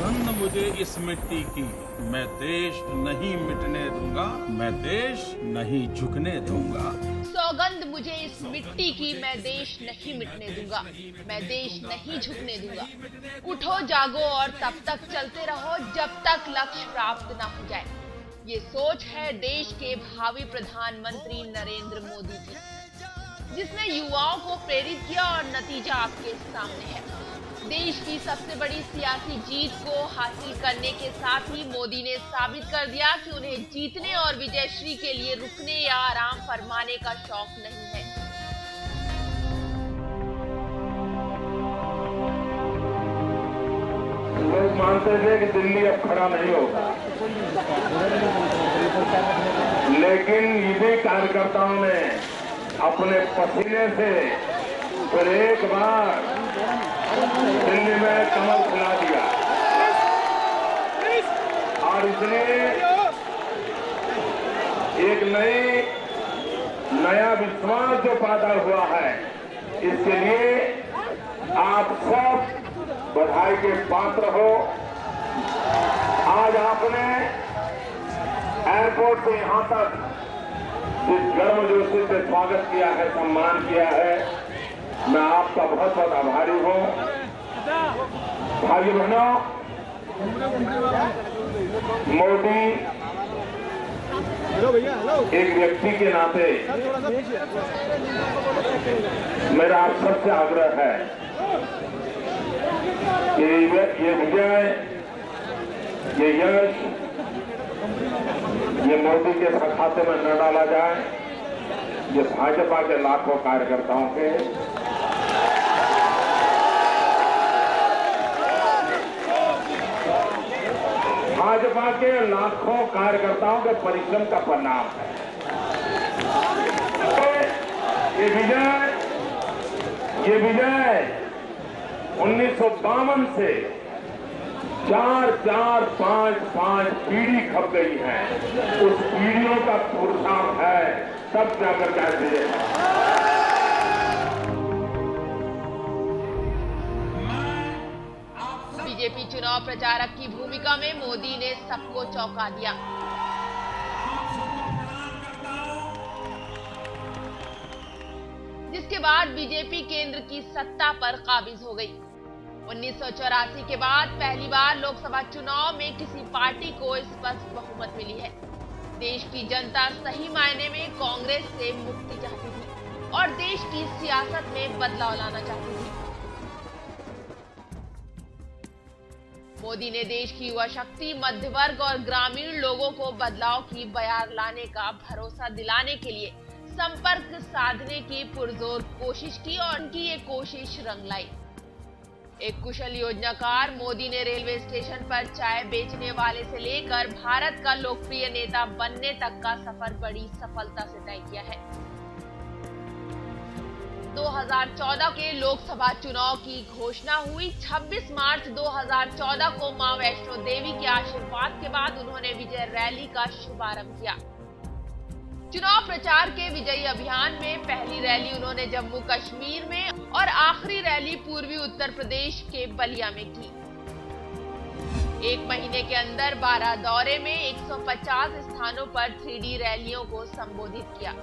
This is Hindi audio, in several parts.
सौगंध मुझे इस मिट्टी की, मैं देश नहीं मिटने दूंगा, मैं देश नहीं झुकने दूंगा। सौगंध मुझे इस मिट्टी की, मैं देश नहीं मिटने दूंगा, मैं देश नहीं झुकने दूंगा। उठो जागो और तब तक चलते रहो जब तक लक्ष्य प्राप्त न हो जाए। ये सोच है देश के भावी प्रधानमंत्री नरेंद्र मोदी की, जिसने युवाओं को प्रेरित किया और नतीजा आपके सामने है। देश की सबसे बड़ी सियासी जीत को हासिल करने के साथ ही मोदी ने साबित कर दिया कि उन्हें जीतने और विजयश्री के लिए रुकने या आराम फरमाने का शौक नहीं है। लोग मानते थे कि दिल्ली अब खड़ा नहीं होगा, लेकिन इन्हीं कार्यकर्ताओं ने अपने पसीने से फिर एक बार दिल्ली में कमल खिला दिया और इसलिए एक नया विश्वास जो पैदा हुआ है, इसके लिए आप सब बधाई के पात्र हो। आज आपने एयरपोर्ट से यहां तक इस गर्मजोशी से स्वागत किया है, सम्मान किया है। मैं आपका बहुत बहुत आभारी हूं। भाई बहनों, मोदी एक व्यक्ति के नाते मेरा आप सबसे आग्रह है कि ये विजय, ये यश, ये मोदी के खाते में न डाला जाए, ये भाजपा के लाखों कार्यकर्ताओं के कार्यकर्ताओं के परिश्रम का परिणाम है। ये विजय 1952 से 4-4-5-5 पीढ़ी खप गई है। उस पीढ़ियों का पुरुषार्थ है, तब जाकर क्या विजय। बीजेपी चुनाव प्रचारक की भूमिका में मोदी ने सबको चौंका दिया। जिसके बाद बीजेपी केंद्र की सत्ता पर काबिज हो गई। 1984 के बाद पहली बार लोकसभा चुनाव में किसी पार्टी को स्पष्ट बहुमत मिली है। देश की जनता सही मायने में कांग्रेस से मुक्ति चाहती थी और देश की सियासत में बदलाव लाना चाहती थी। मोदी ने देश की युवा शक्ति, मध्य वर्ग और ग्रामीण लोगों को बदलाव की बयार लाने का भरोसा दिलाने के लिए संपर्क साधने की पुरजोर कोशिश की और उनकी ये कोशिश रंग लाई। एक कुशल योजनाकार मोदी ने रेलवे स्टेशन पर चाय बेचने वाले से लेकर भारत का लोकप्रिय नेता बनने तक का सफर बड़ी सफलता से तय किया है। 2014 के लोकसभा चुनाव की घोषणा हुई। 26 मार्च 2014 को मां वैष्णो देवी के आशीर्वाद के बाद उन्होंने विजय रैली का शुभारंभ किया। चुनाव प्रचार के विजयी अभियान में पहली रैली उन्होंने जम्मू कश्मीर में और आखिरी रैली पूर्वी उत्तर प्रदेश के बलिया में की। एक महीने के अंदर 12 दौरे में 150 स्थानों पर 3D रैलियों को संबोधित किया।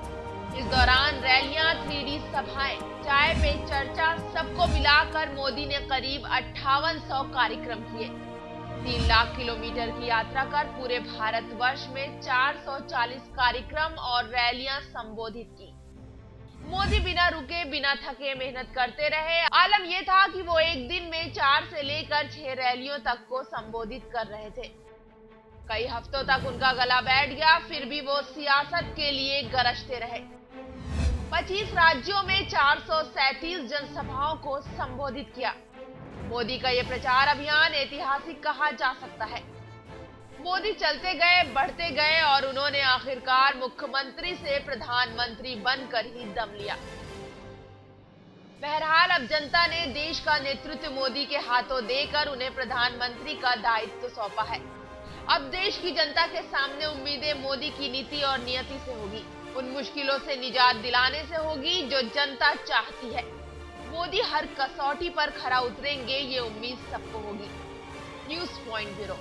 इस दौरान रैलियां, 3D सभाएं, चाय पे चर्चा, सबको मिलाकर मोदी ने करीब 5800 कार्यक्रम किए। 3 लाख किलोमीटर की यात्रा कर पूरे भारतवर्ष में 440 कार्यक्रम और रैलियां संबोधित की। मोदी बिना रुके, बिना थके मेहनत करते रहे। आलम यह था कि वो एक दिन में 4 से लेकर 6 रैलियों तक को संबोधित कर रहे थे। कई हफ्तों तक उनका गला बैठ गया, फिर भी वो सियासत के लिए गरजते रहे। 25 राज्यों में 437 जनसभाओं को संबोधित किया। मोदी का ये प्रचार अभियान ऐतिहासिक कहा जा सकता है। मोदी चलते गए, बढ़ते गए और उन्होंने आखिरकार मुख्यमंत्री से प्रधानमंत्री बनकर ही दम लिया। बहरहाल अब जनता ने देश का नेतृत्व मोदी के हाथों देकर उन्हें प्रधानमंत्री का दायित्व सौंपा है। अब देश की जनता के सामने उम्मीदें मोदी की नीति और नियति से होगी। उन मुश्किलों से निजात दिलाने से होगी जो जनता चाहती है। मोदी हर कसौटी पर खरा उतरेंगे, ये उम्मीद सबको होगी। News point bureau.